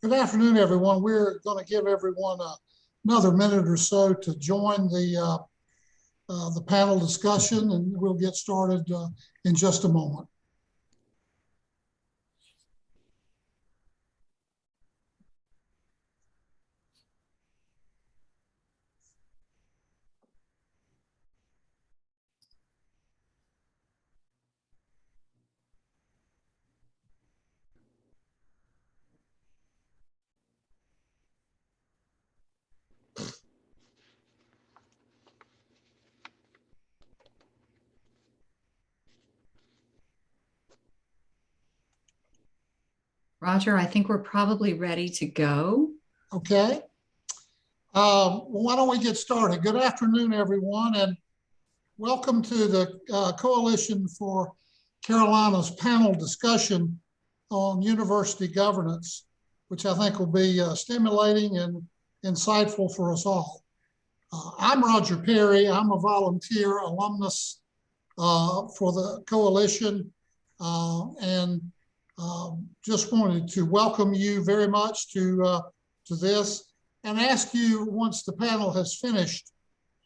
Good afternoon, everyone. We're going to give everyone another minute or so to join the panel discussion, and we'll get started in just a moment. Roger, I think we're probably ready to go. Okay. Why don't we get started? Good afternoon, everyone, and welcome to the Coalition for Carolina's panel discussion on university governance, which I think will be stimulating and insightful for us all. I'm Roger Perry. I'm a volunteer alumnus for the Coalition, and just wanted to welcome you very much to this, and ask you, once the panel has finished,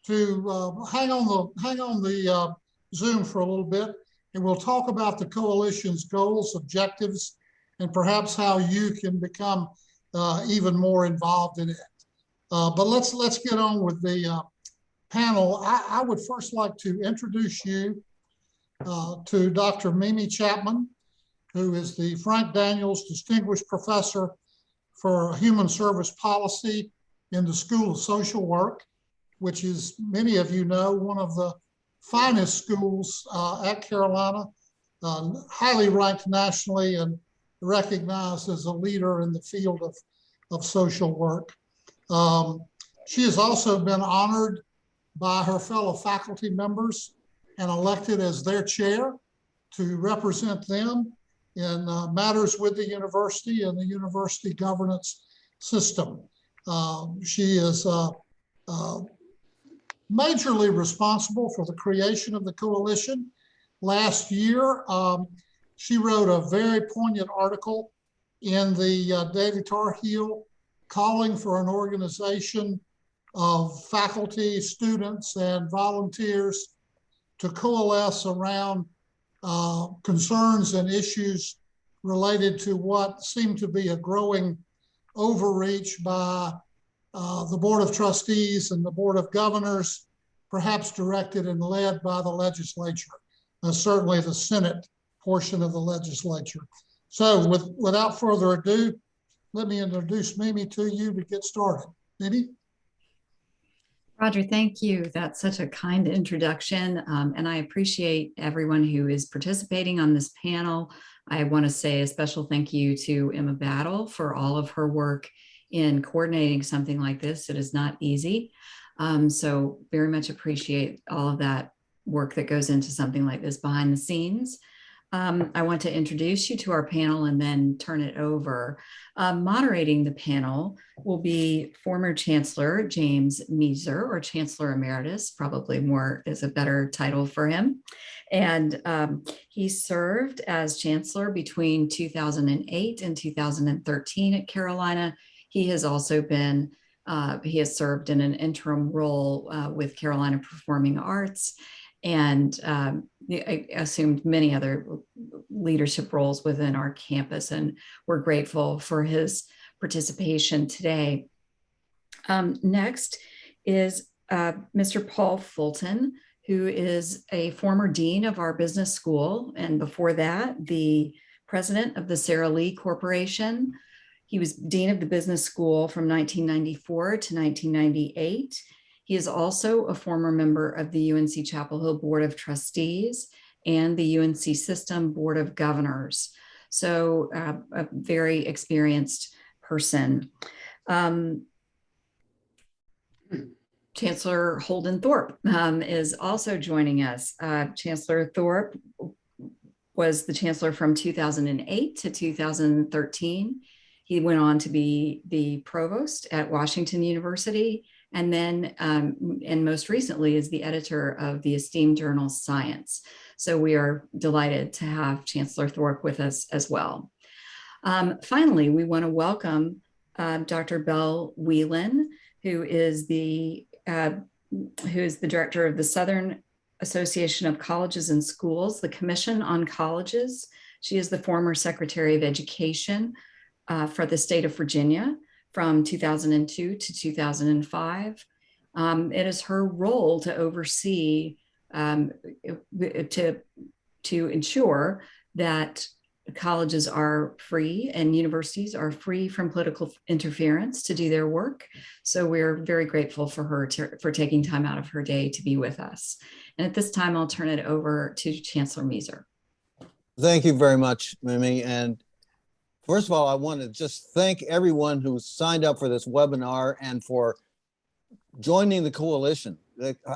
to hang on the Zoom for a little bit, and we'll talk about the Coalition's goals, objectives, and perhaps how you can become even more involved in it. But let's get on with the panel. I would first like to introduce you to Dr. Mimi Chapman, who is the Frank Daniels Distinguished Professor for Human Service Policy in the School of Social Work, which is, many of you know, one of the finest schools at Carolina, highly ranked nationally and recognized as a leader in the field of social work. She has also been honored by her fellow faculty members and elected as their chair to represent them in matters with the university and the university governance system. She is majorly responsible for the creation of the Coalition. Last year, she wrote a very poignant article in the Daily Tar Heel calling for an organization of faculty, students, and volunteers to coalesce around concerns and issues related to what seemed to be a growing overreach by the Board of Trustees and the Board of Governors, perhaps directed and led by the legislature, certainly the Senate portion of the legislature. So without further ado, let me introduce Mimi to you to get started. Mimi? Roger, thank you. That's such a kind introduction, and I appreciate everyone who is participating on this panel. I want to say a special thank you to Emma Battle for all of her work in coordinating something like this. It is not easy, so very much appreciate all of that work that goes into something like this behind the scenes. I want to introduce you to our panel and then turn it over. Moderating the panel will be former Chancellor James Moeser, or Chancellor Emeritus, probably more is a better title for him. And he served as Chancellor between 2008 and 2013 at Carolina. He has also been, he has served in an interim role with Carolina Performing Arts, and I assumed many other leadership roles within our campus, and we're grateful for his participation today. Next is Mr. Paul Fulton, who is a former dean of our business school, and before that, the president of the Sara Lee Corporation. He was dean of the business school from 1994 to 1998. He is also a former member of the UNC Chapel Hill Board of Trustees and the UNC System Board of Governors. So a very experienced person. Chancellor Holden Thorp is also joining us. Chancellor Thorp was the chancellor from 2008 to 2013. He went on to be the provost at Washington University, and then, and most recently, is the editor of the esteemed journal Science. So we are delighted to have Chancellor Thorp with us as well. Finally, we want to welcome Dr. Belle Wheelan, who is the director of the Southern Association of Colleges and Schools, the Commission on Colleges. She is the former Secretary of Education for the state of Virginia from 2002 to 2005. It is her role to oversee, to ensure that colleges are free and universities are free from political interference to do their work. So we're very grateful for her for taking time out of her day to be with us. And at this time, I'll turn it over to Chancellor Moeser. Thank you very much, Mimi. And first of all, I want to just thank everyone who signed up for this webinar and for joining the coalition.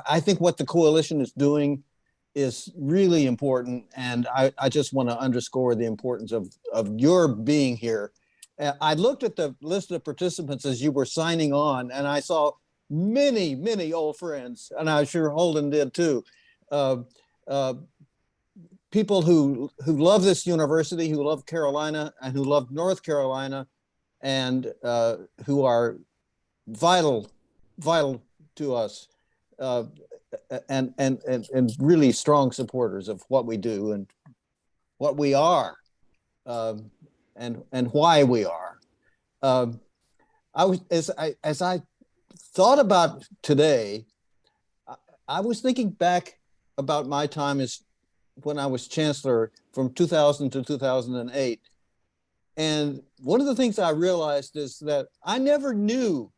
I think what the coalition is doing is really important, and I just want to underscore the importance of your being here. I looked at the list of participants as you were signing on, and I saw many, many old friends, and I'm sure Holden did too. People who love this university, who love Carolina, and who love North Carolina, and who are vital to us. And really strong supporters of what we do and what we are, and why we are. As I thought about today, I was thinking back about my time as when I was chancellor from 2000 to 2008, and one of the things I realized is that I never knew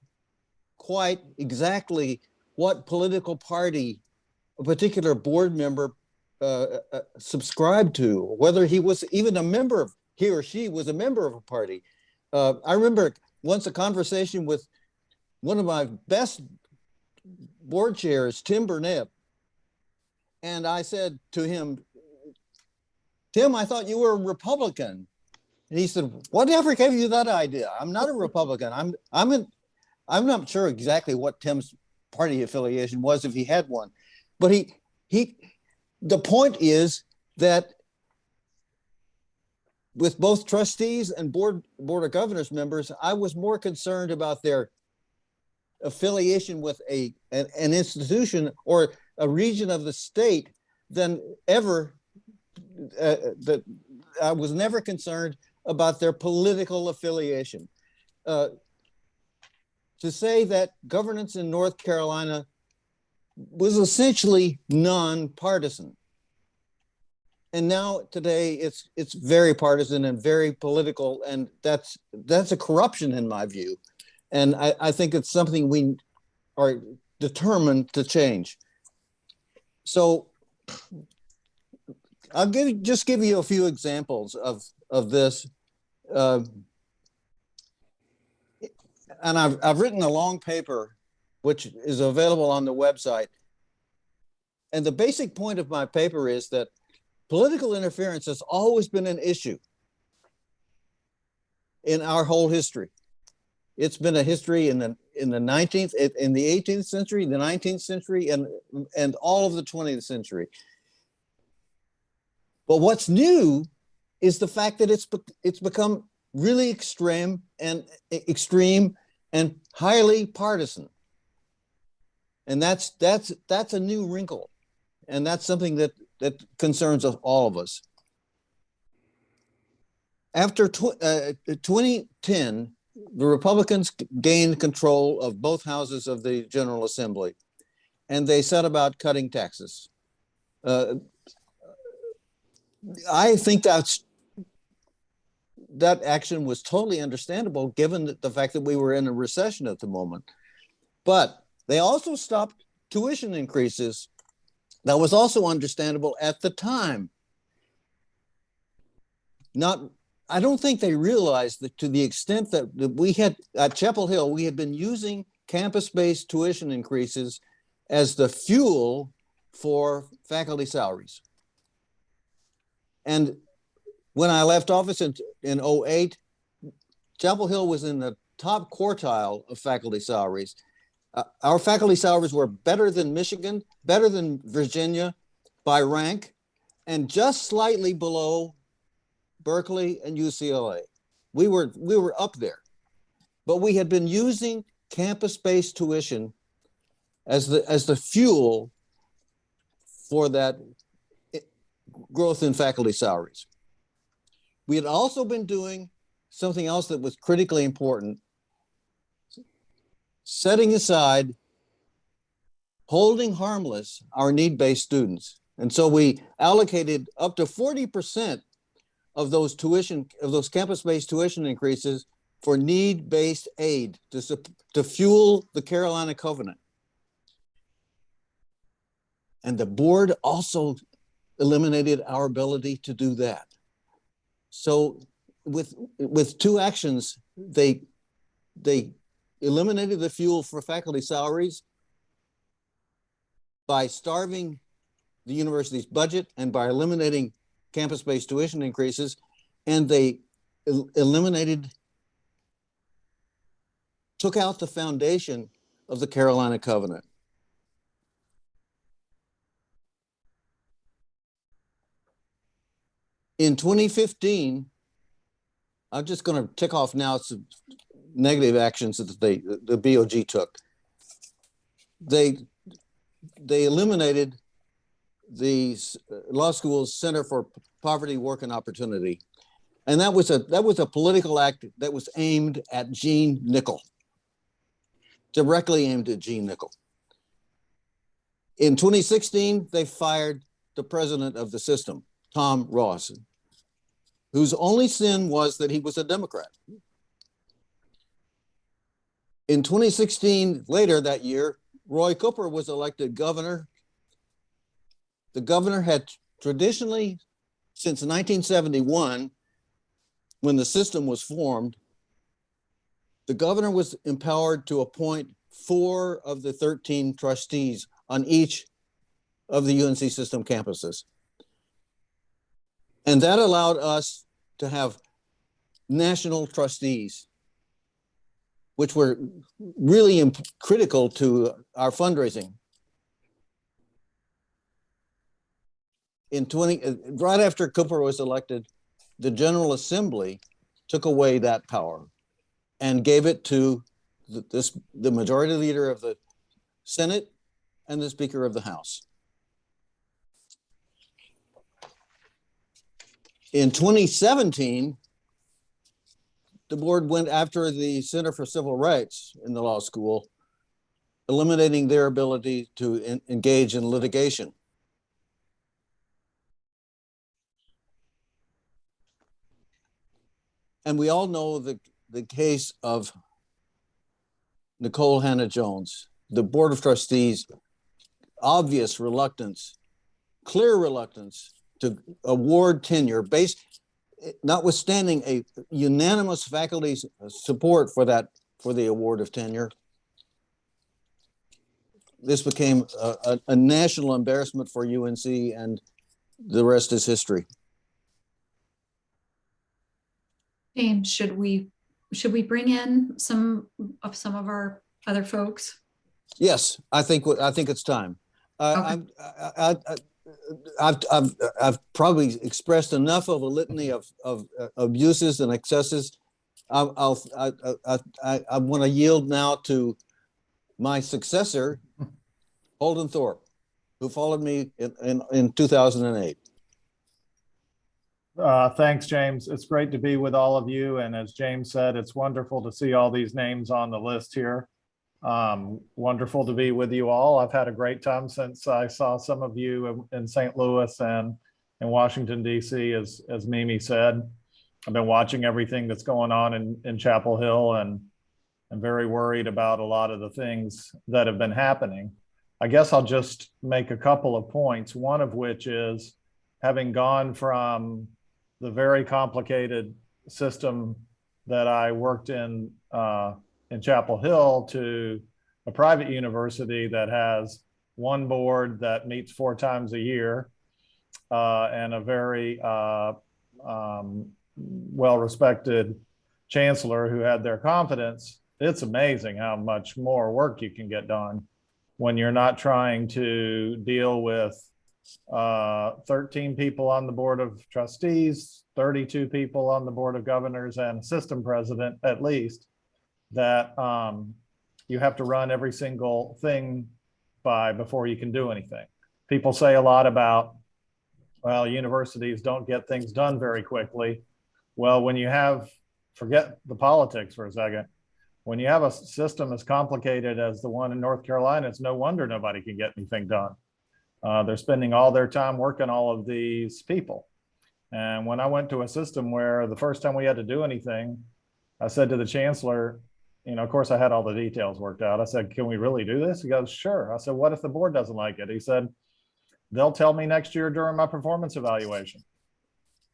quite exactly what political party a particular board member subscribed to, whether he was even a member of, he or she was a member of a party. I remember once a conversation with one of my best board chairs, Tim Burnett, and I said to him, Tim, I thought you were a Republican. And he said, whatever gave you that idea? I'm not a Republican. I'm not sure exactly what Tim's party affiliation was, if he had one, but the point is that with both trustees and board of governors members, I was more concerned about their affiliation with an institution or a region of the state than ever. That I was never concerned about their political affiliation. To say that governance in North Carolina was essentially nonpartisan. And now today it's very partisan and very political, and that's a corruption in my view. And I think it's something we are determined to change. So I'll just give you a few examples of this. And I've written a long paper, which is available on the website. And the basic point of my paper is that political interference has always been an issue in our whole history. It's been a history in the 19th, in the 18th century, the 19th century, and all of the 20th century. But what's new is the fact that it's become really extreme and highly partisan. And that's a new wrinkle. And that's something that concerns all of us. After 2010, the Republicans gained control of both houses of the General Assembly, and they set about cutting taxes. I think that action was totally understandable given the fact that we were in a recession at the moment. But they also stopped tuition increases. That was also understandable at the time. I don't think they realized that to the extent that we had at Chapel Hill, we had been using campus-based tuition increases as the fuel for faculty salaries. And when I left office in 2008, Chapel Hill was in the top quartile of faculty salaries. Our faculty salaries were better than Michigan, better than Virginia by rank, and just slightly below Berkeley and UCLA. We were up there. but we had been using campus-based tuition as the fuel for that growth in faculty salaries. We had also been doing something else that was critically important, setting aside, holding harmless our need-based students. And so we allocated up to 40% of those campus-based tuition increases for need-based aid to fuel the Carolina Covenant. And the board also eliminated our ability to do that. So with two actions, they eliminated the fuel for faculty salaries by starving the university's budget and by eliminating campus-based tuition increases, and they took out the foundation of the Carolina Covenant. In 2015, I'm just going to tick off now some negative actions that the BOG took. They eliminated the law school's Center for Poverty, Work, and Opportunity, and that was a political act that was aimed at Gene Nickel, directly aimed at Gene Nickel. In 2016, they fired the president of the system, Tom Ross, whose only sin was that he was a Democrat. In 2016, later that year, Roy Cooper was elected governor. The governor had traditionally, since 1971, when the system was formed, the governor was empowered to appoint 4 of the 13 trustees on each of the UNC system campuses. And that allowed us to have national trustees, which were really critical to our fundraising. Right after Cooper was elected, the General Assembly took away that power and gave it to the majority leader of the Senate and the Speaker of the House. In 2017, the board went after the Center for Civil Rights in the law school, eliminating their ability to engage in litigation. And we all know the case of Nicole Hannah-Jones, the Board of Trustees, obvious reluctance, clear reluctance to award tenure notwithstanding a unanimous faculty support for the award of tenure. This became a national embarrassment for UNC, and the rest is history. James, should we bring in some of our other folks? Yes, I think it's time. Okay. I've probably expressed enough of a litany of abuses and excesses. I want to yield now to my successor, Holden Thorp, who followed me in 2008. Thanks, James. It's great to be with all of you. And as James said, it's wonderful to see all these names on the list here. Wonderful to be with you all. I've had a great time since I saw some of you in St. Louis and in Washington, D.C., as Mimi said. I've been watching everything that's going on in Chapel Hill, and I'm very worried about a lot of the things that have been happening. I guess I'll just make a couple of points, one of which is having gone from the very complicated system that I worked in Chapel Hill to a private university that has one board that meets 4 times a year and a very well-respected chancellor who had their confidence. It's amazing how much more work you can get done when you're not trying to deal with 13 people on the board of trustees, 32 people on the board of governors, and system president at least, that you have to run every single thing by before you can do anything. People say a lot about, well, universities don't get things done very quickly. Well, when you have, forget the politics for a second, when you have a system as complicated as the one in North Carolina, it's no wonder nobody can get anything done. They're spending all their time working all of these people. And when I went to a system where the first time we had to do anything, I said to the chancellor, you know, of course I had all the details worked out. I said, can we really do this? He goes, sure. I said, what if the board doesn't like it? He said, they'll tell me next year during my performance evaluation.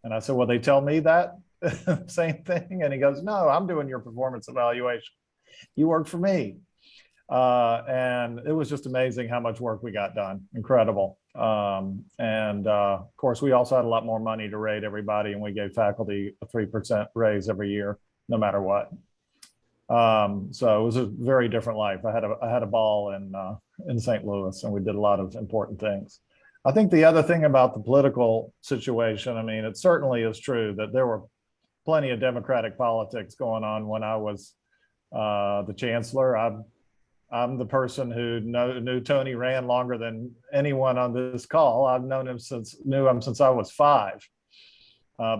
And I said, well, they tell me that same thing. And he goes, no, I'm doing your performance evaluation. You work for me. And it was just amazing how much work we got done. Incredible. Of course, we also had a lot more money to rate everybody, and we gave faculty a 3% raise every year, no matter what. So it was a very different life. I had a ball in St. Louis, and we did a lot of important things. I think the other thing about the political situation, I mean, it certainly is true that there were plenty of Democratic politics going on when I was the chancellor. I'm the person who knew Tony Rand longer than anyone on this call. I've known him since I was 5,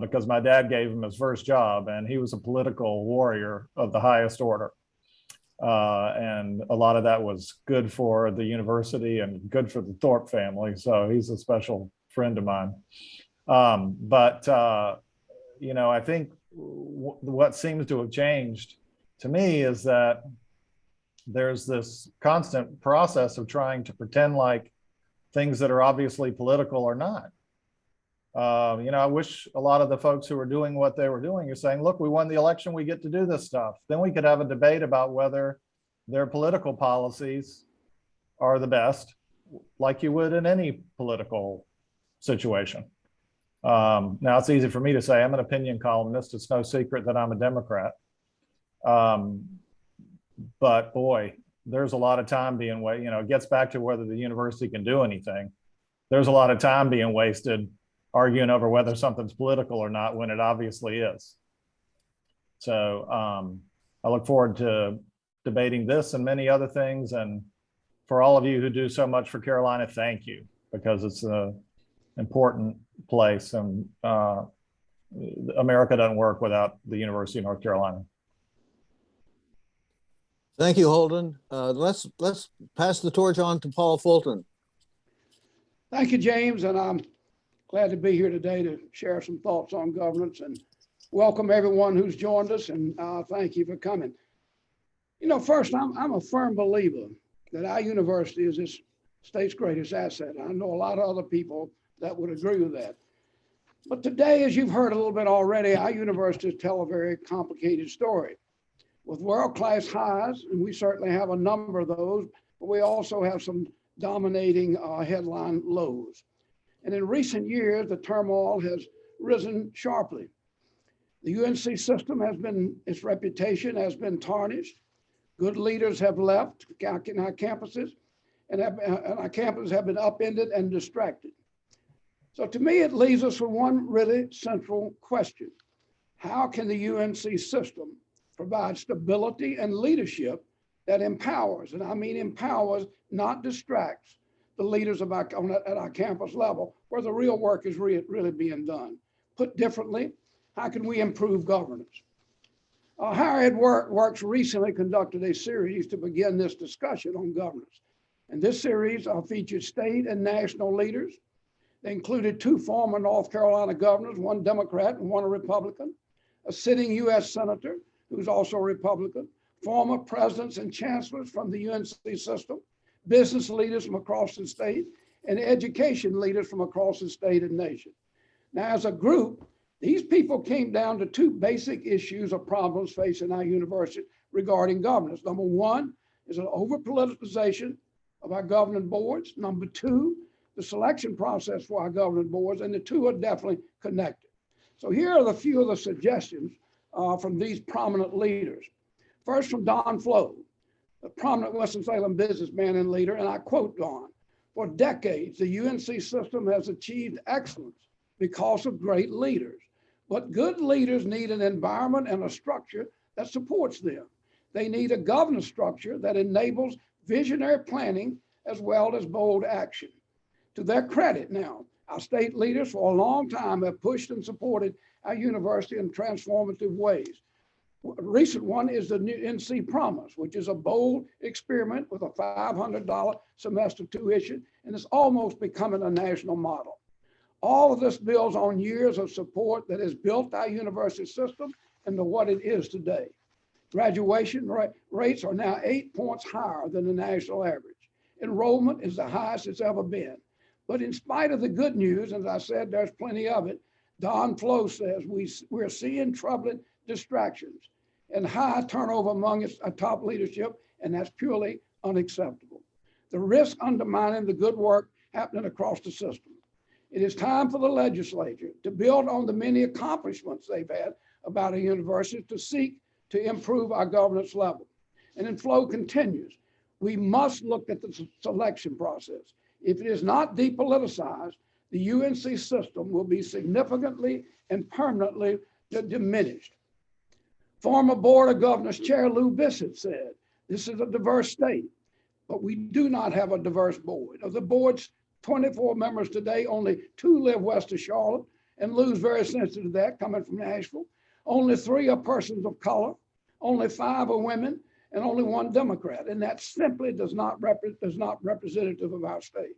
because my dad gave him his first job, and he was a political warrior of the highest order. And a lot of that was good for the university and good for the Thorp family. So he's a special friend of mine. You know, I think what seems to have changed to me is that there's this constant process of trying to pretend like things that are obviously political are not. You know, I wish a lot of the folks who are doing what they were doing are saying, look, we won the election, we get to do this stuff. Then we could have a debate about whether their political policies are the best, like you would in any political situation. Now, it's easy for me to say, I'm an opinion columnist. It's no secret that I'm a Democrat. But boy, there's a lot of time being wasted. You know, it gets back to whether the university can do anything. There's a lot of time being wasted arguing over whether something's political or not when it obviously is. So I look forward to debating this and many other things. And for all of you who do so much for Carolina, thank you, because it's an important place, and America doesn't work without the University of North Carolina. Thank you, Holden. Let's pass the torch on to Paul Fulton. Thank you, James, and I'm glad to be here today to share some thoughts on governance, and welcome everyone who's joined us, and thank you for coming. You know, first, I'm a firm believer that our university is this state's greatest asset. I know a lot of other people that would agree with that. But today, as you've heard a little bit already, our universities tell a very complicated story with world-class highs, and we certainly have a number of those, but we also have some dominating headline lows. And in recent years, the turmoil has risen sharply. The UNC system its reputation has been tarnished. Good leaders have left our campuses, and our campuses have been upended and distracted. So to me, it leaves us with one really central question. How can the UNC system provide stability and leadership that empowers, and I mean empowers, not distracts, the leaders at our campus level where the real work is really being done? Put differently, how can we improve governance? Higher Ed Works recently conducted a series to begin this discussion on governance. And this series featured state and national leaders. They included 2 former North Carolina governors, one Democrat and one a Republican, a sitting US Senator who's also a Republican, former presidents and chancellors from the UNC system, business leaders from across the state, and education leaders from across the state and nation. Now, as a group, these people came down to 2 basic issues or problems facing our university regarding governance. Number 1 is an over-politicization of our governing boards. Number 2, the selection process for our governing boards, and the 2 are definitely connected. So here are a few of the suggestions from these prominent leaders. First, from Don Flo, a prominent Winston-Salem businessman and leader, and I quote Don, "For decades, the UNC system has achieved excellence because of great leaders. But good leaders need an environment and a structure that supports them. They need a governance structure that enables visionary planning as well as bold action. To their credit now, our state leaders for a long time have pushed and supported our university in transformative ways. A recent one is the new NC Promise, which is a bold experiment with a $500 semester tuition, and it's almost becoming a national model. All of this builds on years of support that has built our university system into what it is today. Graduation rates are now 8 points higher than the national average. Enrollment is the highest it's ever been. But in spite of the good news, as I said, there's plenty of it, Don Flo says we're seeing troubling distractions and high turnover among its top leadership, and that's purely unacceptable. The risk undermining the good work happening across the system. It is time for the legislature to build on the many accomplishments they've had about a university to seek to improve our governance level. And then Flo continues, we must look at the selection process. If it is not depoliticized, the UNC system will be significantly and permanently diminished. Former Board of Governors Chair Lou Bissett said, this is a diverse state, but we do not have a diverse board. Of the board's 24 members today, only 2 live west of Charlotte, and Lou's very sensitive to that, coming from Nashville. Only 3 are persons of color, only 5 are women, and only 1 Democrat, and that simply is not representative of our state.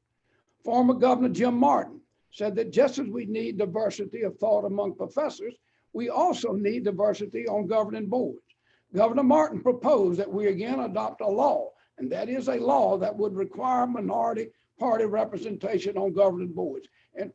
Former Governor Jim Martin said that just as we need diversity of thought among professors, we also need diversity on governing boards. Governor Martin proposed that we again adopt a law, and that is a law that would require minority party representation on governing boards. And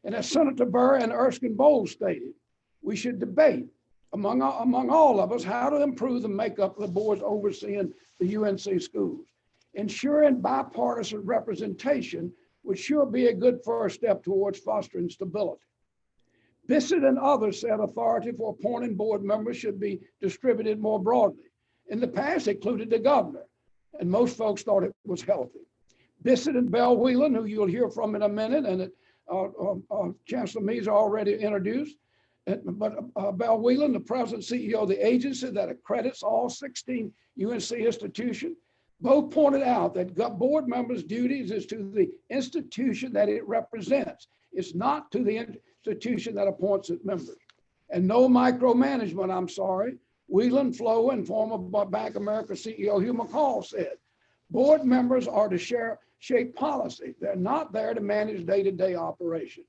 as Senator Burr and Erskine Bowles stated, we should debate among all of us how to improve the makeup of the boards overseeing the UNC schools. Ensuring bipartisan representation would sure be a good first step towards fostering stability. Bissett and others said authority for appointing board members should be distributed more broadly. In the past, it included the governor, and most folks thought it was healthy. Bissett and Belle Wheelan, who you'll hear from in a minute, and Chancellor Moeser already introduced, but Belle Wheelan, the president and CEO of the agency that accredits all 16 UNC institutions, both pointed out that board members' duties is to the institution that it represents. It's not to the institution that appoints its members. And no micromanagement, I'm sorry. Wheelan, Flo, and former Bank of America CEO Hugh McCall said, board members are to shape policy. They're not there to manage day-to-day operations.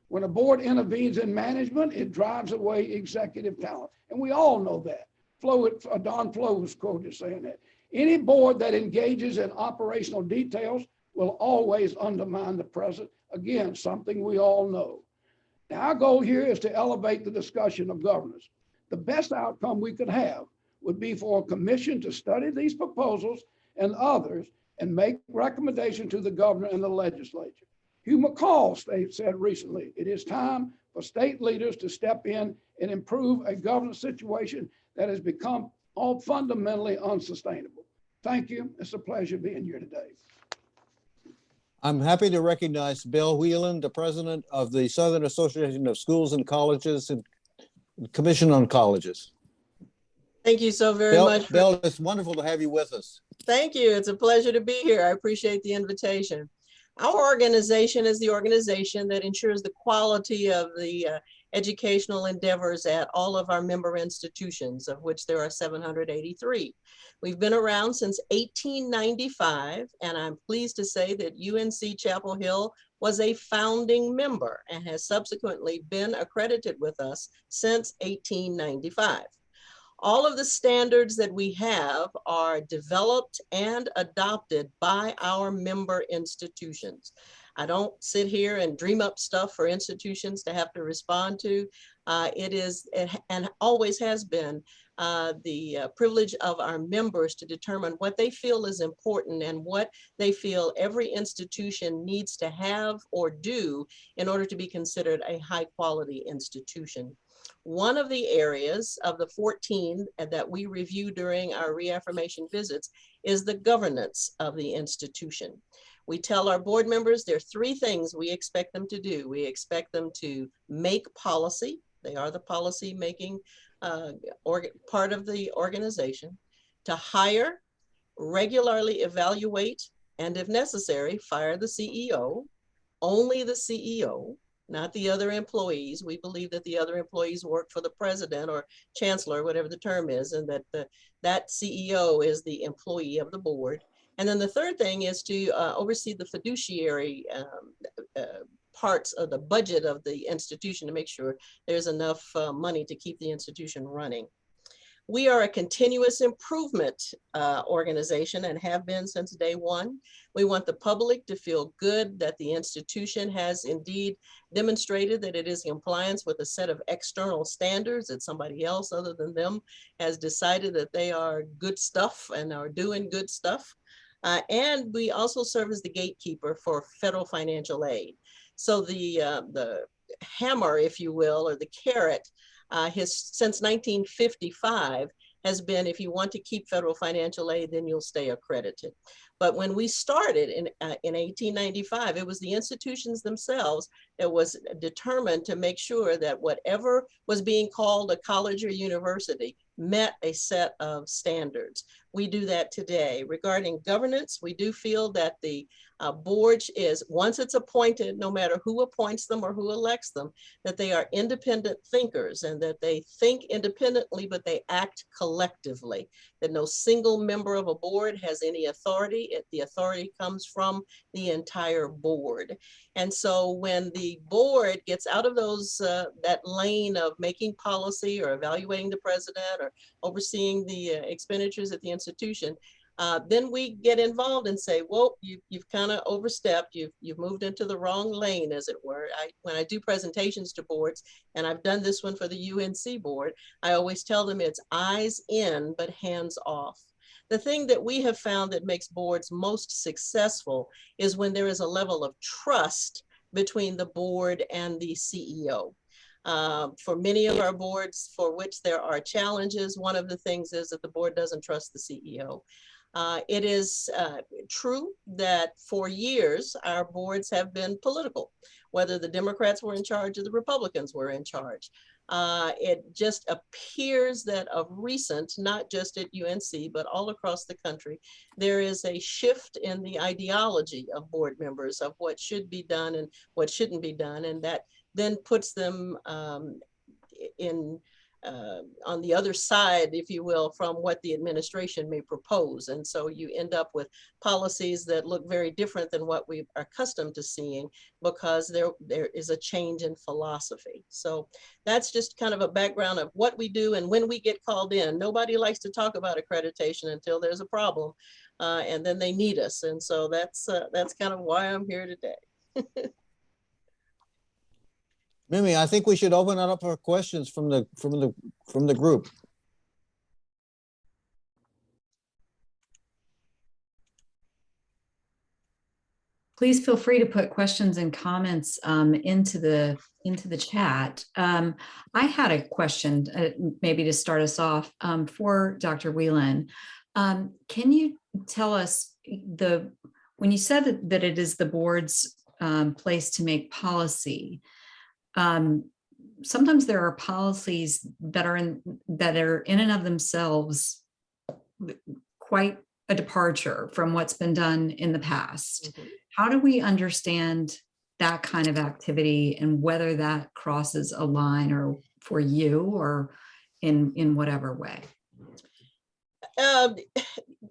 When a board intervenes in management, it drives away executive talent. And we all know that. Don Flo was quoted saying that. Any board that engages in operational details will always undermine the president. Again, something we all know. Now, our goal here is to elevate the discussion of governance. The best outcome we could have would be for a commission to study these proposals and others and make recommendations to the governor and the legislature. Hugh McCall said recently, it is time for state leaders to step in and improve a governance situation that has become all fundamentally unsustainable. Thank you. It's a pleasure being here today. I'm happy to recognize Belle Wheelan, the president of the Southern Association of Schools and Colleges and Commission on Colleges. Thank you so very much. Belle, it's wonderful to have you with us. Thank you. It's a pleasure to be here. I appreciate the invitation. Our organization is the organization that ensures the quality of the educational endeavors at all of our member institutions, of which there are 783. We've been around since 1895, and I'm pleased to say that UNC Chapel Hill was a founding member and has subsequently been accredited with us since 1895. All of the standards that we have are developed and adopted by our member institutions. I don't sit here and dream up stuff for institutions to have to respond to. It is, and always has been, the privilege of our members to determine what they feel is important and what they feel every institution needs to have or do in order to be considered a high quality institution. One of the areas of the 14 that we review during our reaffirmation visits is the governance of the institution. We tell our board members there are 3 things we expect them to do. We expect them to make policy. They are the policy making part of the organization to hire, regularly evaluate, and if necessary, fire the CEO, only the CEO, not the other employees. We believe that the other employees work for the president or chancellor, whatever the term is, and that that CEO is the employee of the board. And then the third thing is to oversee the fiduciary parts of the budget of the institution to make sure there's enough money to keep the institution running. We are a continuous improvement organization and have been since day one. We want the public to feel good that the institution has indeed demonstrated that it is in compliance with a set of external standards that somebody else other than them has decided that they are good stuff and are doing good stuff. And we also serve as the gatekeeper for federal financial aid. So the hammer, if you will, or the carrot since 1955 has been, if you want to keep federal financial aid, then you'll stay accredited. But when we started in 1895, it was the institutions themselves that was determined to make sure that whatever was being called a college or university met a set of standards. We do that today. Regarding governance, we do feel that the board is, once it's appointed, no matter who appoints them or who elects them, that they are independent thinkers and that they think independently, but they act collectively, that no single member of a board has any authority. The authority comes from the entire board. And so when the board gets out of that lane of making policy or evaluating the president or overseeing the expenditures at the institution, then we get involved and say, well, you've kind of overstepped. You've moved into the wrong lane, as it were. When I do presentations to boards, and I've done this one for the UNC board, I always tell them it's eyes in, but hands off. The thing that we have found that makes boards most successful is when there is a level of trust between the board and the CEO. For many of our boards for which there are challenges, one of the things is that the board doesn't trust the CEO. It is true that for years, our boards have been political, whether the Democrats were in charge or the Republicans were in charge. It just appears that of recent, not just at UNC, but all across the country, there is a shift in the ideology of board members of what should be done and what shouldn't be done. And that then puts them on the other side, if you will, from what the administration may propose. And so you end up with policies that look very different than what we are accustomed to seeing because there is a change in philosophy. So that's just kind of a background of what we do and when we get called in. Nobody likes to talk about accreditation until there's a problem, and then they need us. And so that's kind of why I'm here today. Mimi, I think we should open it up for questions from the group. Please feel free to put questions and comments into the chat. I had a question, maybe to start us off, for Dr. Wheelan. Can you tell us when you said that it is the board's place to make policy? Sometimes there are policies that are in and of themselves quite a departure from what's been done in the past. Mm-hmm. How do we understand that kind of activity and whether that crosses a line or for you or in whatever way?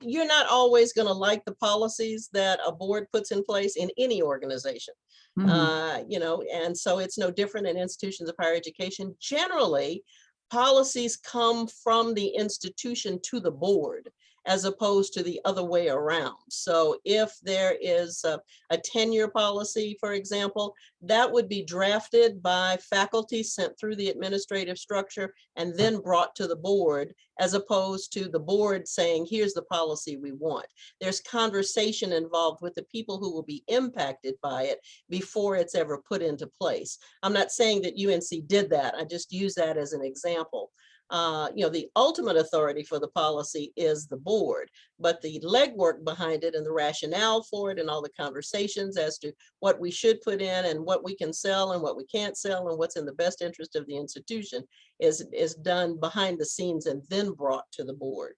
You're not always going to like the policies that a board puts in place in any organization. Mm-hmm. And so it's no different in institutions of higher education. Generally, policies come from the institution to the board as opposed to the other way around. So if there is a tenure policy, for example, that would be drafted by faculty sent through the administrative structure and then brought to the board, as opposed to the board saying, here's the policy we want. There's conversation involved with the people who will be impacted by it before it's ever put into place. I'm not saying that UNC did that. I just use that as an example. The ultimate authority for the policy is the board, but the legwork behind it and the rationale for it and all the conversations as to what we should put in and what we can sell and what we can't sell and what's in the best interest of the institution is done behind the scenes and then brought to the board.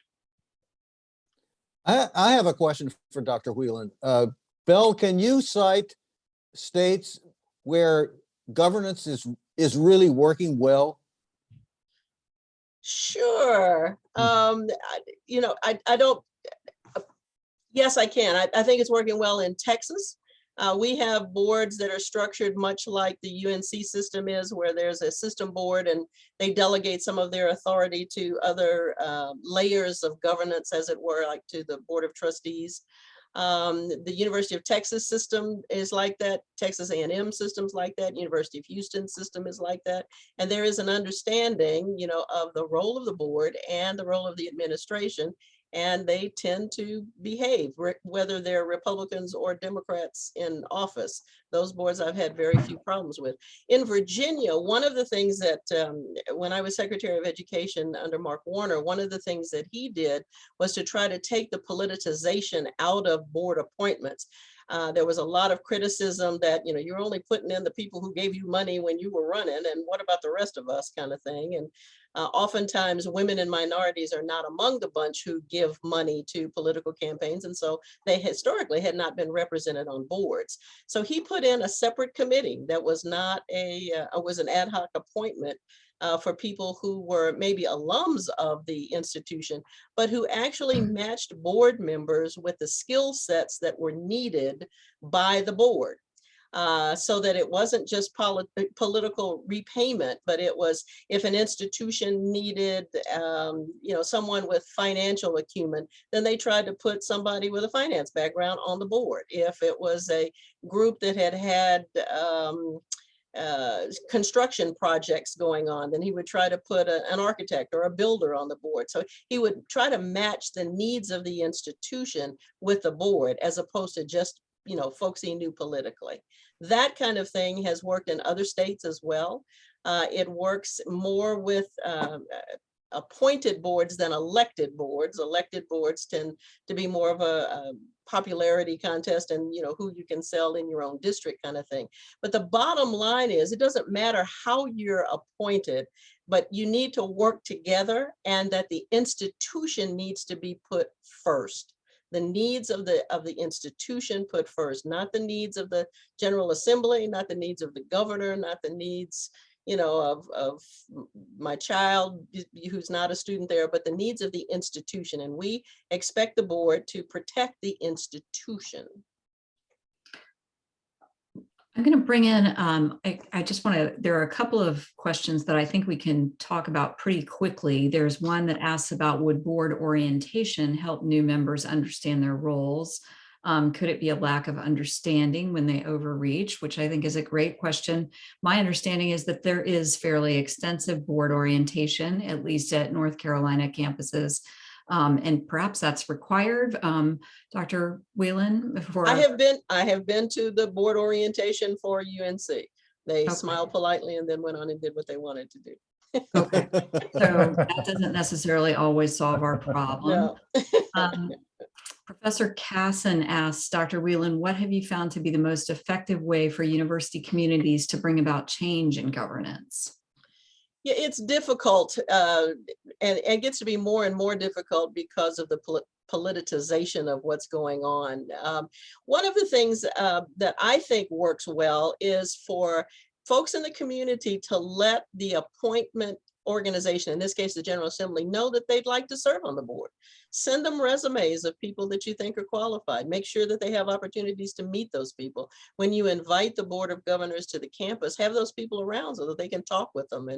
I have a question for Dr. Wheelan. Belle, can you cite states where governance is really working well? Sure. I don't, yes, I can. I think it's working well in Texas. We have boards that are structured much like the UNC system is, where there's a system board and they delegate some of their authority to other layers of governance, as it were, like to the Board of Trustees. The University of Texas system is like that. Texas A&M systems like that. University of Houston system is like that. And there is an understanding, of the role of the board and the role of the administration. And they tend to behave, whether they're Republicans or Democrats in office. Those boards I've had very few problems with. In Virginia, one of the things that, when I was Secretary of Education under Mark Warner, one of the things that he did was to try to take the politicization out of board appointments. There was a lot of criticism that, you're only putting in the people who gave you money when you were running, and what about the rest of us, kind of thing. And oftentimes women and minorities are not among the bunch who give money to political campaigns. And so they historically had not been represented on boards. So he put in a separate committee that was not was an ad hoc appointment for people who were maybe alums of the institution, but who actually matched board members with the skill sets that were needed by the board. So that it wasn't just political repayment, but it was, if an institution needed, someone with financial acumen, then they tried to put somebody with a finance background on the board. If it was a group that had construction projects going on, then he would try to put an architect or a builder on the board. So he would try to match the needs of the institution with the board, as opposed to just folks he knew politically. That kind of thing has worked in other states as well. It works more with appointed boards than elected boards. Elected boards tend to be more of a popularity contest and who you can sell in your own district kind of thing. But the bottom line is, it doesn't matter how you're appointed, but you need to work together, and that the institution needs to be put first. The needs of the institution put first, not the needs of the General Assembly, not the needs of the governor, not the needs, of my child who's not a student there, but the needs of the institution. And we expect the board to protect the institution. I'm going to bring in, I just want to, there are a couple of questions that I think we can talk about pretty quickly. There's one that asks about, would board orientation help new members understand their roles? Could it be a lack of understanding when they overreach, which I think is a great question. My understanding is that there is fairly extensive board orientation, at least at North Carolina campuses. And perhaps that's required. Dr. Wheelan, before I have been to the board orientation for UNC. They smiled politely and then went on and did what they wanted to do. Okay, so that doesn't necessarily always solve our problem. No. Professor Casson asks, Dr. Wheelan, what have you found to be the most effective way for university communities to bring about change in governance? Yeah, it's difficult, and it gets to be more and more difficult because of the politicization of what's going on. One of the things that I think works well is for folks in the community to let the appointment organization, in this case the General Assembly, know that they'd like to serve on the board. Send them resumes of people that you think are qualified. Make sure that they have opportunities to meet those people. When you invite the Board of Governors to the campus, have those people around so that they can talk with them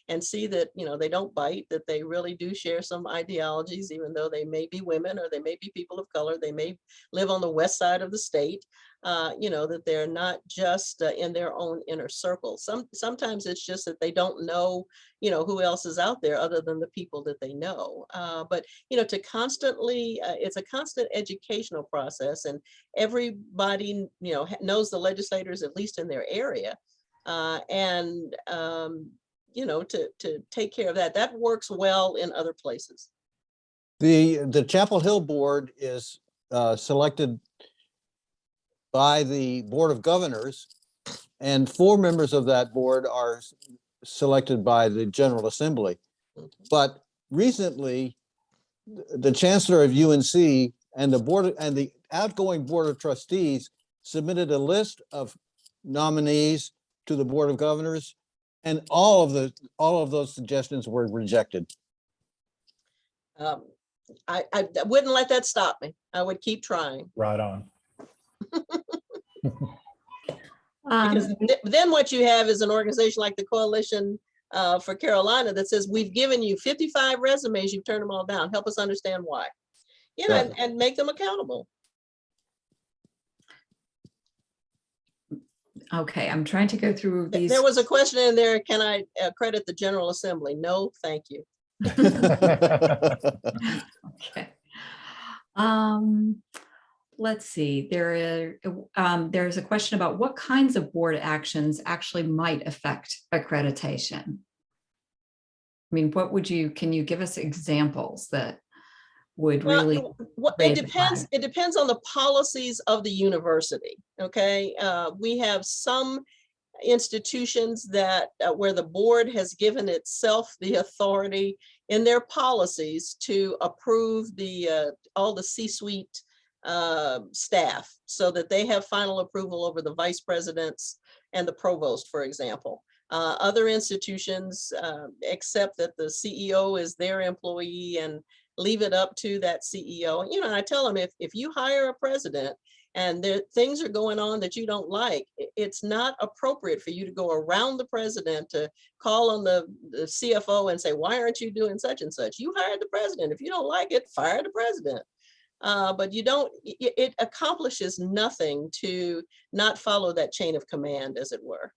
and see that they don't bite, that they really do share some ideologies, even though they may be women or they may be people of color, they may live on the west side of the state. That they're not just in their own inner circle. Sometimes it's just that they don't know, who else is out there other than the people that they know. But, to constantly, it's a constant educational process, and everybody, knows the legislators, at least in their area. to take care of that. That works well in other places. The Chapel Hill Board is selected by the Board of Governors, and 4 members of that board are selected by the General Assembly. But recently, the Chancellor of UNC and the outgoing Board of Trustees submitted a list of nominees to the Board of Governors, and all of those suggestions were rejected. I wouldn't let that stop me. I would keep trying. Right on. Because then what you have is an organization like the Coalition for Carolina that says, we've given you 55 resumes, you've turned them all down. Help us understand why. Right. And make them accountable. Okay, I'm trying to go through these. There was a question in there, can I credit the General Assembly? No, thank you. Okay. Let's see, there's a question about what kinds of board actions actually might affect accreditation. I mean, can you give us examples that would really? It depends on the policies of the university. Okay, we have some institutions that where the board has given itself the authority in their policies to approve all the C-suite staff, so that they have final approval over the vice presidents and the provost, for example. Other institutions accept that the CEO is their employee and leave it up to that CEO. I tell them, if you hire a president and things are going on that you don't like, it's not appropriate for you to go around the president to call on the CFO and say, why aren't you doing such and such? You hired the president. If you don't like it, fire the president. But it accomplishes nothing to not follow that chain of command, as it were.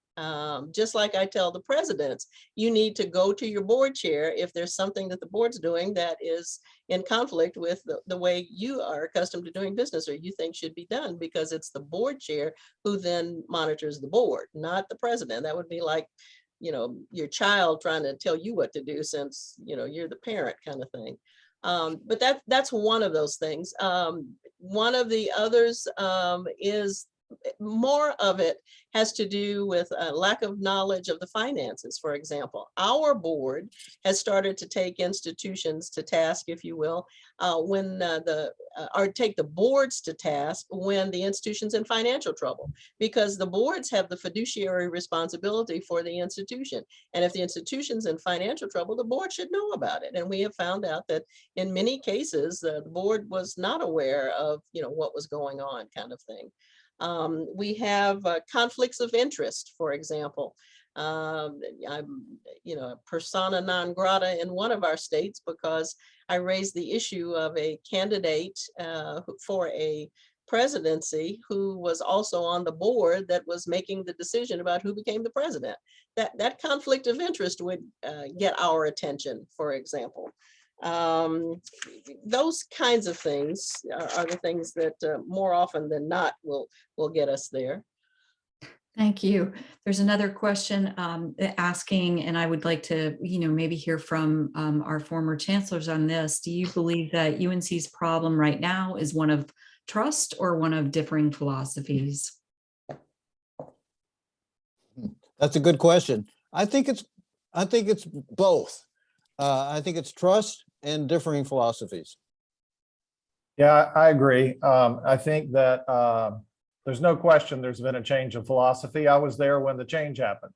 Just like I tell the presidents, you need to go to your board chair if there's something that the board's doing that is in conflict with the way you are accustomed to doing business or you think should be done, because it's the board chair who then monitors the board, not the president. That would be like, your child trying to tell you what to do since, you're the parent, kind of thing. But that's one of those things. One of the others is more of it has to do with a lack of knowledge of the finances. For example, our board has started to take institutions to task, if you will, or take the boards to task when the institution's in financial trouble, because the boards have the fiduciary responsibility for the institution. And if the institution's in financial trouble, the board should know about it. And we have found out that in many cases, the board was not aware of, what was going on, kind of thing. We have conflicts of interest, for example. I'm, persona non grata in one of our states because I raised the issue of a candidate for a presidency who was also on the board that was making the decision about who became the president. That conflict of interest would get our attention, for example. Those kinds of things are the things that more often than not will get us there. Thank you. There's another question asking, and I would like to, maybe hear from our former chancellors on this. Do you believe that UNC's problem right now is one of trust or one of differing philosophies? That's a good question. I think it's both. I think it's trust and differing philosophies. Yeah, I agree. I think that there's no question there's been a change of philosophy. I was there when the change happened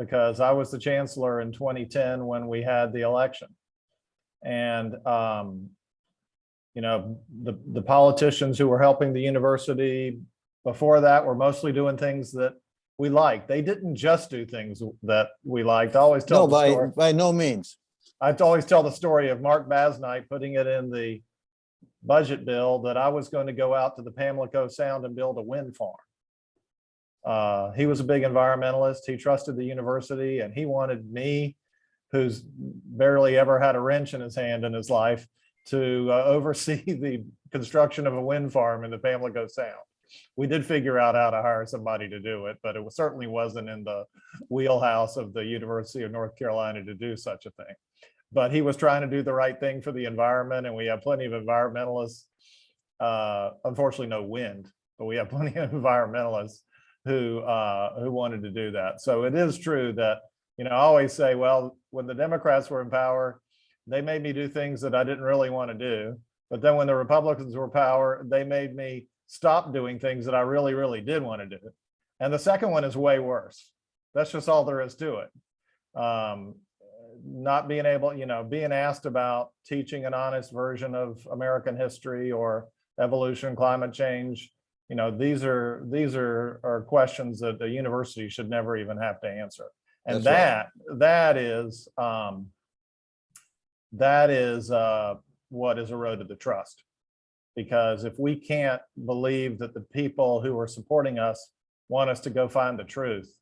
because I was the chancellor in 2010 when we had the election. And, the politicians who were helping the university before that were mostly doing things that we liked. They didn't just do things that we liked. I always tell the story. By no means. I always tell the story of Mark Basnight putting it in the budget bill that I was going to go out to the Pamlico Sound and build a wind farm. He was a big environmentalist. He trusted the university, and he wanted me, who's barely ever had a wrench in his hand in his life, to oversee the construction of a wind farm in the Pamlico Sound. we did figure out how to hire somebody to do it, but it certainly wasn't in the wheelhouse of the University of North Carolina to do such a thing. But he was trying to do the right thing for the environment, and we have plenty of environmentalists. Unfortunately, no wind, but we have plenty of environmentalists who wanted to do that. So it is true that, I always say, well, when the Democrats were in power, they made me do things that I didn't really want to do. But then when the Republicans were in power, they made me stop doing things that I really, really did want to do. And the second one is way worse. That's just all there is to it. Not being able, being asked about teaching an honest version of American history or evolution, climate change. These are questions that the university should never even have to answer. And That's that is what has eroded the trust. Because if we can't believe that the people who are supporting us want us to go find the truth,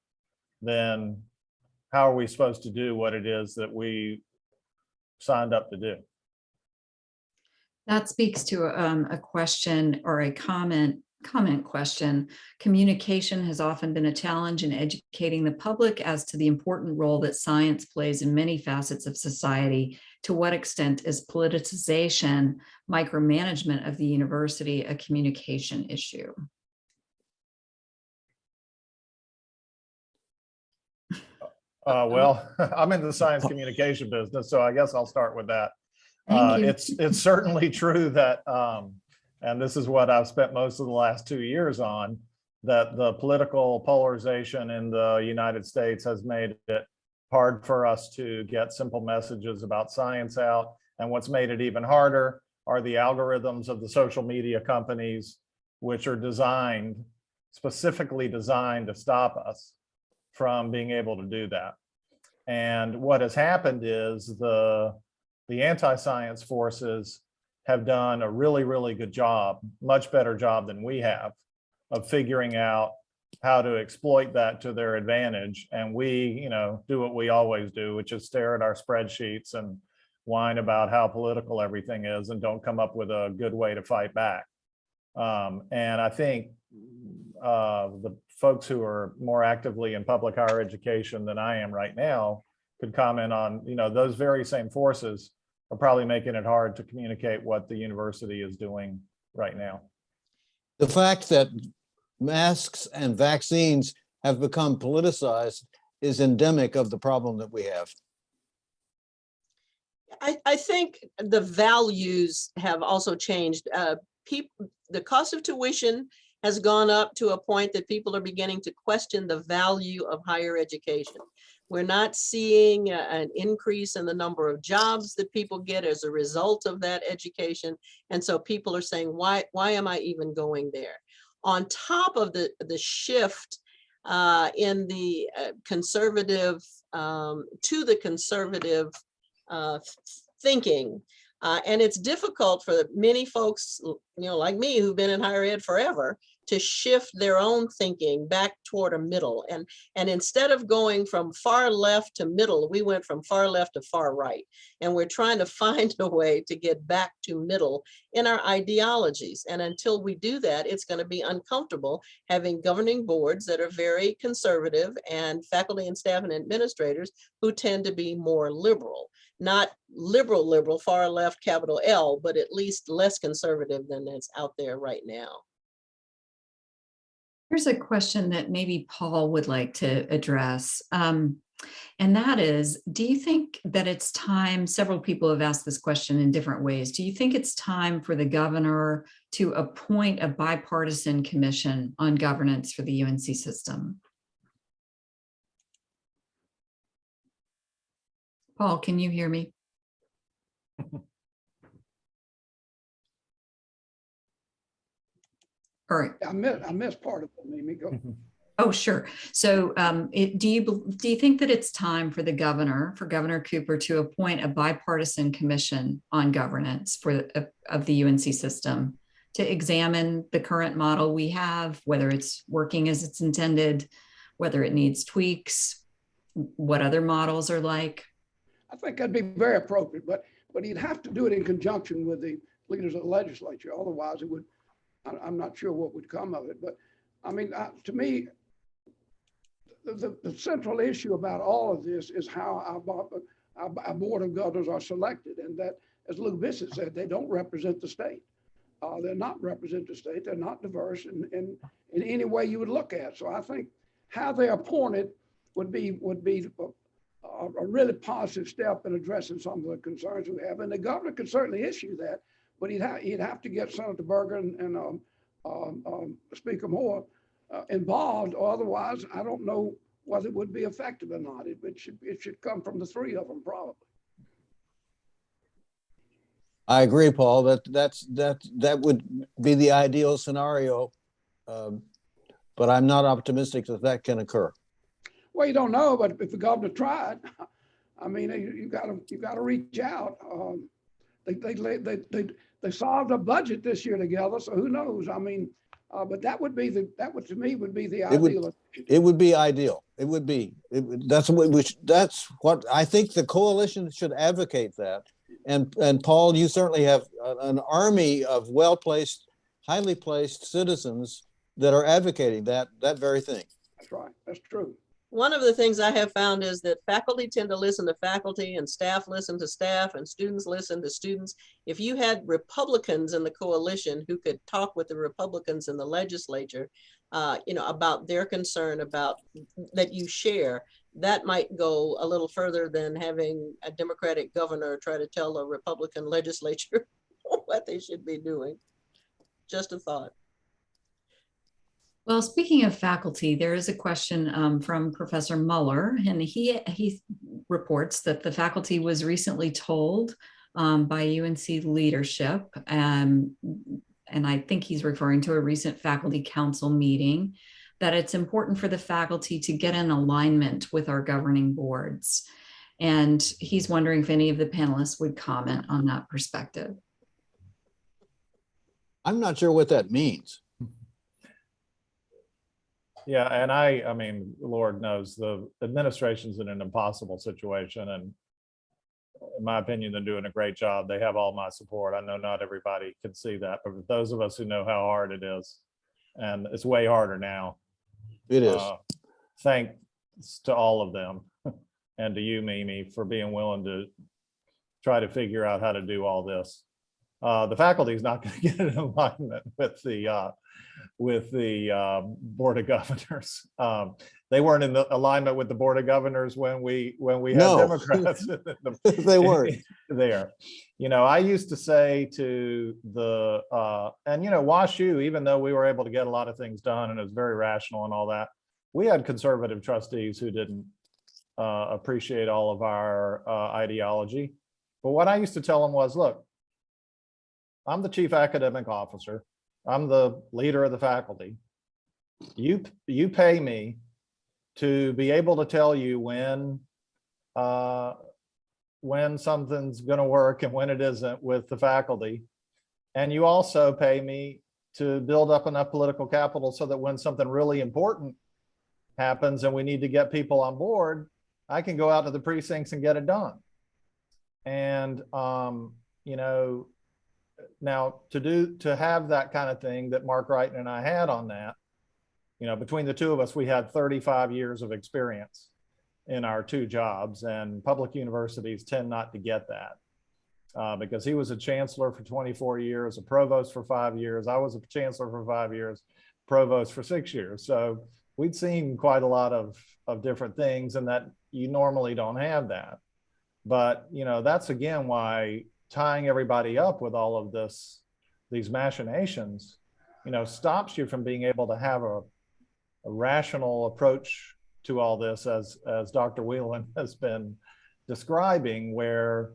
then how are we supposed to do what it is that we signed up to do? That speaks to a question or a comment question. Communication has often been a challenge in educating the public as to the important role that science plays in many facets of society. To what extent is politicization, micromanagement of the university a communication issue? Well, I'm in the science communication business, so I guess I'll start with that. Thank you. It's certainly true that, and this is what I've spent most of the last 2 years on, that the political polarization in the United States has made it hard for us to get simple messages about science out. And what's made it even harder are the algorithms of the social media companies, which are specifically designed to stop us from being able to do that. And what has happened is the anti-science forces have done a really, really good job, much better job than we have, of figuring out how to exploit that to their advantage. And we, do what we always do, which is stare at our spreadsheets and whine about how political everything is and don't come up with a good way to fight back. And I think the folks who are more actively in public higher education than I am right now could comment on, those very same forces are probably making it hard to communicate what the university is doing right now. The fact that masks and vaccines have become politicized is endemic of the problem that we have. I think the values have also changed. The cost of tuition has gone up to a point that people are beginning to question the value of higher education. We're not seeing an increase in the number of jobs that people get as a result of that education. And so people are saying, why am I even going there? On top of the shift in the conservative to the conservative thinking. And it's difficult for many folks, like me, who've been in higher ed forever, to shift their own thinking back toward a middle. And instead of going from far left to middle, we went from far left to far right. And we're trying to find a way to get back to middle in our ideologies. And until we do that, it's going to be uncomfortable having governing boards that are very conservative and faculty and staff and administrators who tend to be more liberal. Not liberal, far left, capital L, but at least less conservative than is out there right now. Here's a question that maybe Paul would like to address. And that is, do you think that it's time, several people have asked this question in different ways, do you think it's time for the governor to appoint a bipartisan commission on governance for the UNC system? Paul, can you hear me? All right. I missed part of it, Mimi. Go. Oh, sure. So do you think that it's time for Governor Cooper to appoint a bipartisan commission on governance of the UNC system to examine the current model we have, whether it's working as it's intended, whether it needs tweaks, what other models are like? I think that'd be very appropriate, but he'd have to do it in conjunction with the leaders of the legislature. Otherwise, it would I'm not sure what would come of it, but I mean, to me, the central issue about all of this is how our board of governors are selected, and that, as Luke Bissett said, they don't represent the state. They're not represent the state. They're not diverse in any way you would look at. So I think how they're appointed would be a really positive step in addressing some of the concerns we have. And the governor could certainly issue that, but he'd have to get Senator Berger and Speaker Moore involved, or otherwise, I don't know whether it would be effective or not. It should come from the three of them, probably. I agree, Paul. That would be the ideal scenario, but I'm not optimistic that can occur. Well, you don't know, but if the governor tried, I mean, you got to reach out. They solved a budget this year together, so who knows? I mean, but that would to me would be the ideal. It would be ideal. It would be. That's what I think the coalition should advocate that. And Paul, you certainly have an army of well-placed, highly placed citizens that are advocating that very thing. That's right. That's true. One of the things I have found is that faculty tend to listen to faculty, and staff listen to staff, and students listen to students. If you had Republicans in the coalition who could talk with the Republicans in the legislature, about their concern about that you share, that might go a little further than having a Democratic governor try to tell a Republican legislature what they should be doing. Just a thought. Well, speaking of faculty, there is a question from Professor Muller, and he reports that the faculty was recently told by UNC leadership, and I think he's referring to a recent faculty council meeting, that it's important for the faculty to get in alignment with our governing boards. And he's wondering if any of the panelists would comment on that perspective. I'm not sure what that means. Yeah, and I mean, Lord knows the administration's in an impossible situation, and in my opinion, they're doing a great job. They have all my support. I know not everybody can see that, but for those of us who know how hard it is, and it's way harder now. It is. Thanks to all of them, and to you, Mimi, for being willing to try to figure out how to do all this. The faculty is not going to get in alignment with the Board of Governors. They weren't in the alignment with the Board of Governors when we had Democrats. They weren't there. I used to say to the WashU, even though we were able to get a lot of things done and it was very rational and all that, we had conservative trustees who didn't appreciate all of our ideology. But what I used to tell them was, look, I'm the chief academic officer. I'm the leader of the faculty. You pay me to be able to tell you when something's going to work and when it isn't with the faculty. And you also pay me to build up enough political capital so that when something really important happens and we need to get people on board, I can go out to the precincts and get it done. And, now to have that kind of thing that Mark Wright and I had on that, between the two of us, we had 35 years of experience in our two jobs, and public universities tend not to get that because he was a chancellor for 24 years, a provost for 5 years. I was a chancellor for 5 years, provost for 6 years. So we'd seen quite a lot of different things, and that you normally don't have that. But, that's again why tying everybody up with all of these machinations, stops you from being able to have a rational approach to all this, as Dr. Wheelan has been describing, where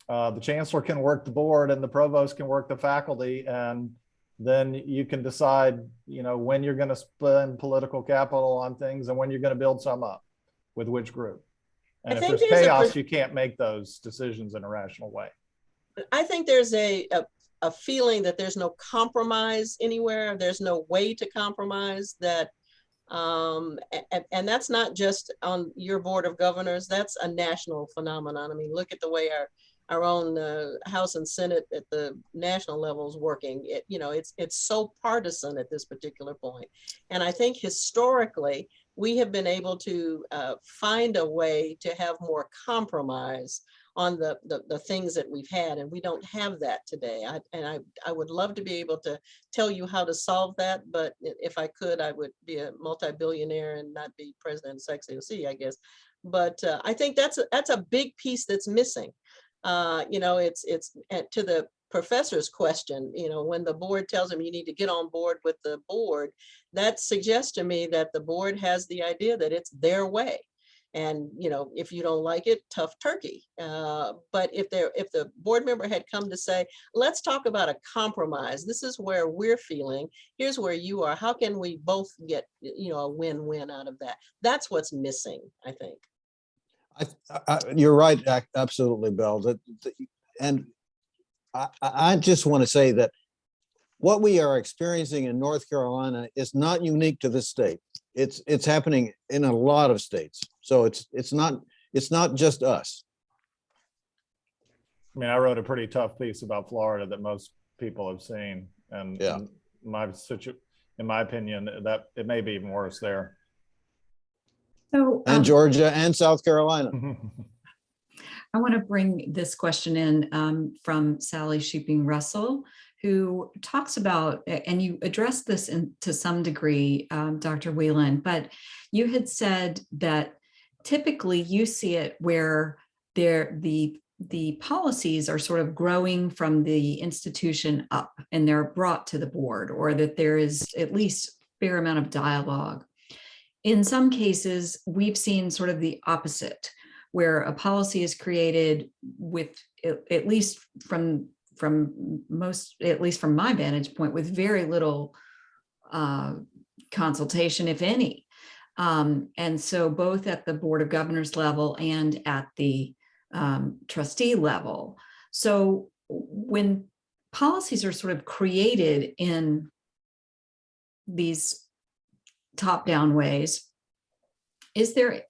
the chancellor can work the board and the provost can work the faculty, and then you can decide, when you're going to spend political capital on things and when you're going to build some up with which group. And if there's chaos, you can't make those decisions in a rational way. I think there's a feeling that there's no compromise anywhere. There's no way to compromise that. And that's not just on your Board of Governors. That's a national phenomenon. I mean, look at the way our own House and Senate at the national levels working. It's so partisan at this particular point. And I think historically, we have been able to find a way to have more compromise on the things that we've had, and we don't have that today. I would love to be able to tell you how to solve that, but if I could, I would be a multi-billionaire and not be president of SACSCOC, I guess. But I think that's a big piece that's missing. It's to the professor's question, when the board tells them you need to get on board with the board, that suggests to me that the board has the idea that it's their way. And, if you don't like it, tough turkey. But if the board member had come to say, let's talk about a compromise. This is where we're feeling. Here's where you are. How can we both get, a win-win out of that? That's what's missing, I think. You're right, absolutely, Belle. And I just want to say that what we are experiencing in North Carolina is not unique to this state. It's happening in a lot of states. So it's not just us. I mean, I wrote a pretty tough piece about Florida that most people have seen, and yeah, in my opinion, that it may be even worse there. So, and Georgia and South Carolina. I want to bring this question in from Sally Shooping Russell, who talks about, and you addressed this to some degree, Dr. Wheelan, but you had said that typically you see it where the policies are sort of growing from the institution up and they're brought to the board, or that there is at least a fair amount of dialogue. In some cases, we've seen sort of the opposite, where a policy is created with, at least from my vantage point, with very little consultation, if any. And so both at the Board of Governors level and at the trustee level. So when policies are sort of created in these top-down ways, is there,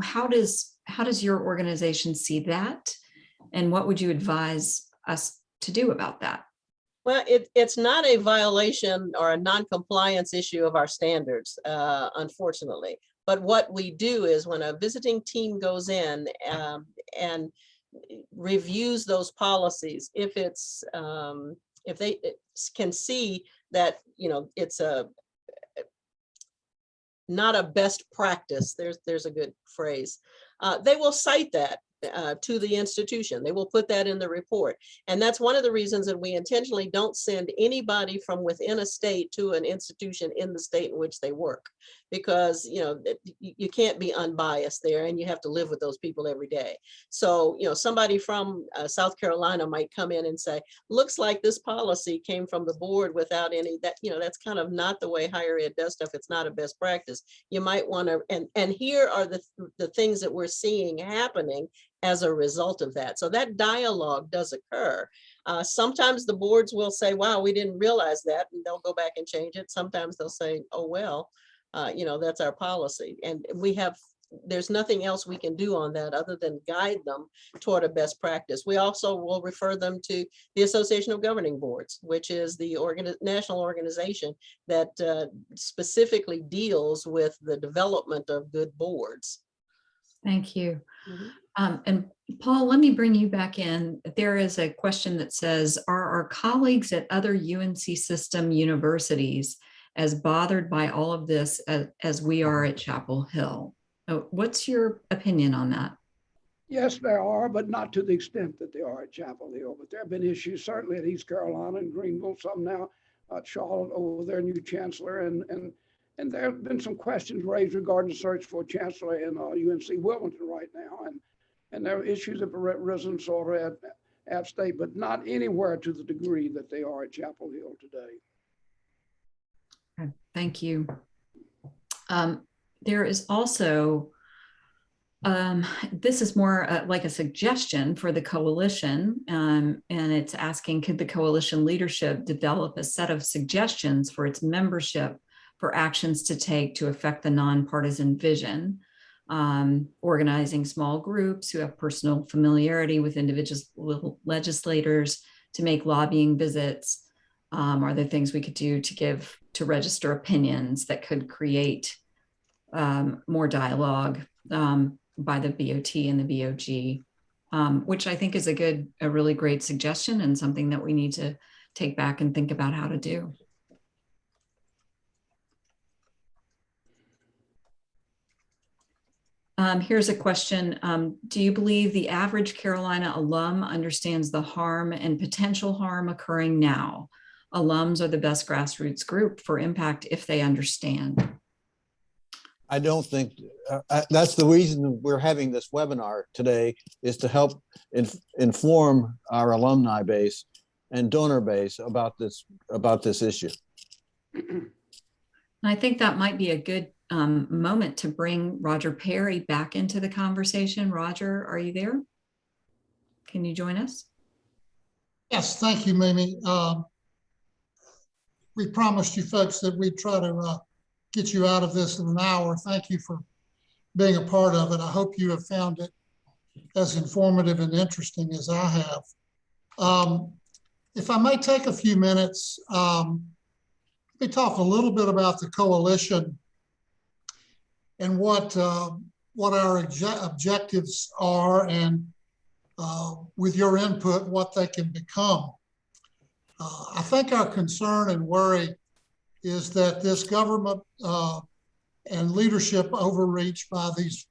how does your organization see that? And what would you advise us to do about that? Well, it's not a violation or a non-compliance issue of our standards, unfortunately. But what we do is when a visiting team goes in and reviews those policies, if they can see that it's not a best practice, there's a good phrase, they will cite that to the institution. They will put that in the report. And that's one of the reasons that we intentionally don't send anybody from within a state to an institution in the state in which they work, because you can't be unbiased there, and you have to live with those people every day. So somebody from South Carolina might come in and say, looks like this policy came from the board without any, that's kind of not the way higher ed does stuff. It's not a best practice. You might want to, and here are the things that we're seeing happening as a result of that. So that dialogue does occur. Sometimes the boards will say, wow, we didn't realize that, and they'll go back and change it. Sometimes they'll say, oh, well, that's our policy. And there's nothing else we can do on that other than guide them toward a best practice. We also will refer them to the Association of Governing Boards, which is the national organization that specifically deals with the development of good boards. Thank you. Mm-hmm. And Paul, let me bring you back in. There is a question that says, are our colleagues at other UNC system universities as bothered by all of this as we are at Chapel Hill? What's your opinion on that? Yes, there are, but not to the extent that they are at Chapel Hill. But there have been issues certainly at East Carolina and Greenville, some now at Charlotte over their new chancellor. And there have been some questions raised regarding the search for a chancellor in UNC Wilmington right now. And there are issues that have risen sort of at state, but not anywhere to the degree that they are at Chapel Hill today. Okay, thank you. There is also, this is more like a suggestion for the coalition, and it's asking, could the coalition leadership develop a set of suggestions for its membership for actions to take to affect the nonpartisan vision? organizing small groups who have personal familiarity with individual legislators to make lobbying visits. Are there things we could do to register opinions that could create more dialogue by the BOT and the BOG, which I think is a really great suggestion and something that we need to take back and think about how to do. Here's a question. Do you believe the average Carolina alum understands the harm and potential harm occurring now? Alums are the best grassroots group for impact if they understand. I don't think that's the reason we're having this webinar today, is to help inform our alumni base and donor base about this issue. I think that might be a good moment to bring Roger Perry back into the conversation. Roger, are you there? Can you join us? Yes, thank you, Mimi. We promised you folks that we'd try to get you out of this in an hour. Thank you for being a part of it. I hope you have found it as informative and interesting as I have. If I may take a few minutes, let me talk a little bit about the coalition and what our objectives are, and with your input, what they can become. I think our concern and worry is that this government and leadership overreach by these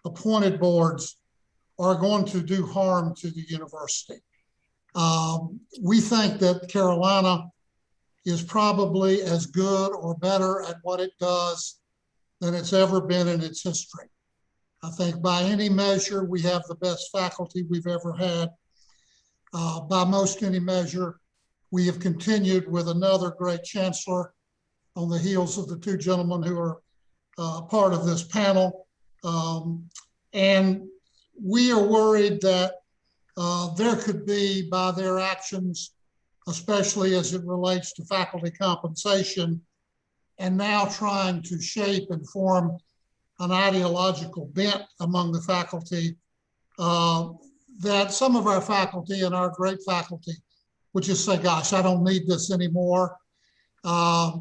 appointed boards are going to do harm to the university. We think that Carolina is probably as good or better at what it does than it's ever been in its history. I think by any measure, we have the best faculty we've ever had. By most any measure, we have continued with another great chancellor on the heels of the two gentlemen who are part of this panel. And we are worried that there could be, by their actions, especially as it relates to faculty compensation, and now trying to shape and form an ideological bent among the faculty, that some of our faculty and our great faculty would just say, gosh, I don't need this anymore. I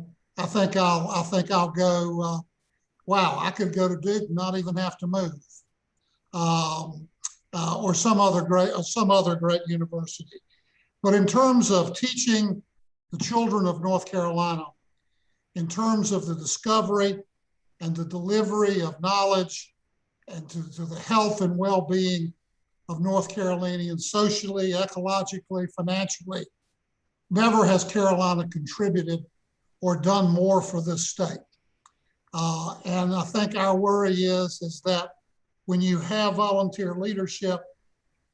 think I'll go, wow, I could go to Duke and not even have to move. Or some other great university. But in terms of teaching the children of North Carolina, in terms of the discovery and the delivery of knowledge and to the health and well-being of North Carolinians socially, ecologically, financially, never has Carolina contributed or done more for this state. And I think our worry is that when you have volunteer leadership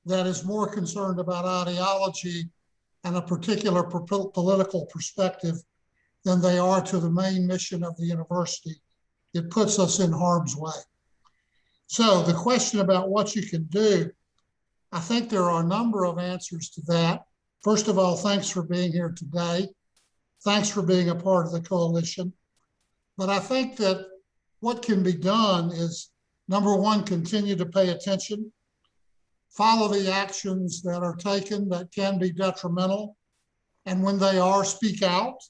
that is more concerned about ideology and a particular political perspective than they are to the main mission of the university, it puts us in harm's way. So the question about what you can do, I think there are a number of answers to that. First of all, thanks for being here today. Thanks for being a part of the coalition. But I think that what can be done is, number one, continue to pay attention, follow the actions that are taken that can be detrimental, and when they are, speak out.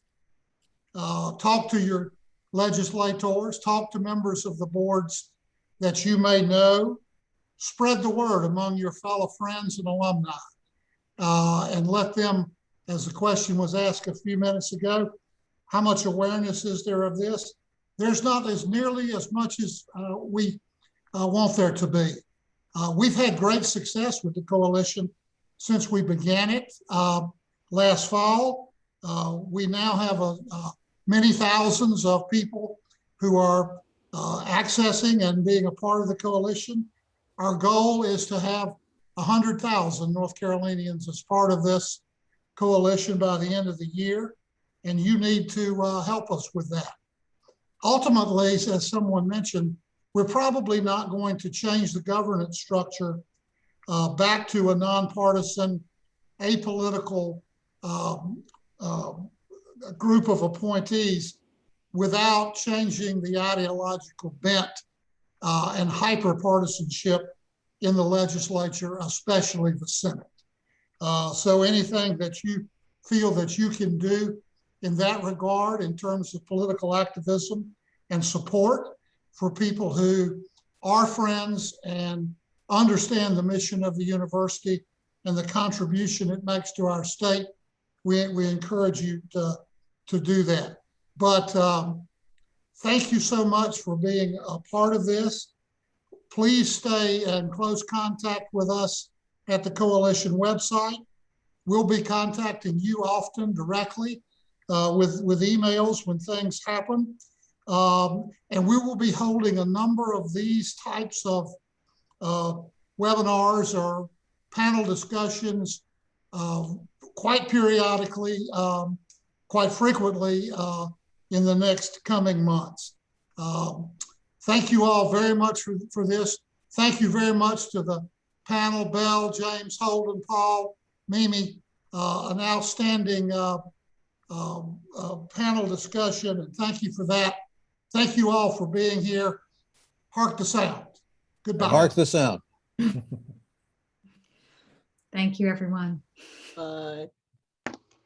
Talk to your legislators, talk to members of the boards that you may know, spread the word among your fellow friends and alumni, and let them, as the question was asked a few minutes ago, how much awareness is there of this? There's not as nearly as much as we want there to be. We've had great success with the coalition since we began it last fall. We now have many thousands of people who are accessing and being a part of the coalition. Our goal is to have 100,000 North Carolinians as part of this coalition by the end of the year, and you need to help us with that. Ultimately, as someone mentioned, we're probably not going to change the governance structure back to a nonpartisan, apolitical group of appointees without changing the ideological bent and hyper-partisanship in the legislature, especially the Senate. So anything that you feel that you can do in that regard in terms of political activism and support for people who are friends and understand the mission of the university and the contribution it makes to our state, we encourage you to do that. But thank you so much for being a part of this. Please stay in close contact with us at the coalition website. We'll be contacting you often directly with emails when things happen. And we will be holding a number of these types of webinars or panel discussions quite periodically, quite frequently in the next coming months. Thank you all very much for this. Thank you very much to the panel, Belle, James, Holden, Paul, Mimi, an outstanding panel discussion, and thank you for that. Thank you all for being here. Hark the sound. Goodbye. Hark the sound. Thank you, everyone. Bye.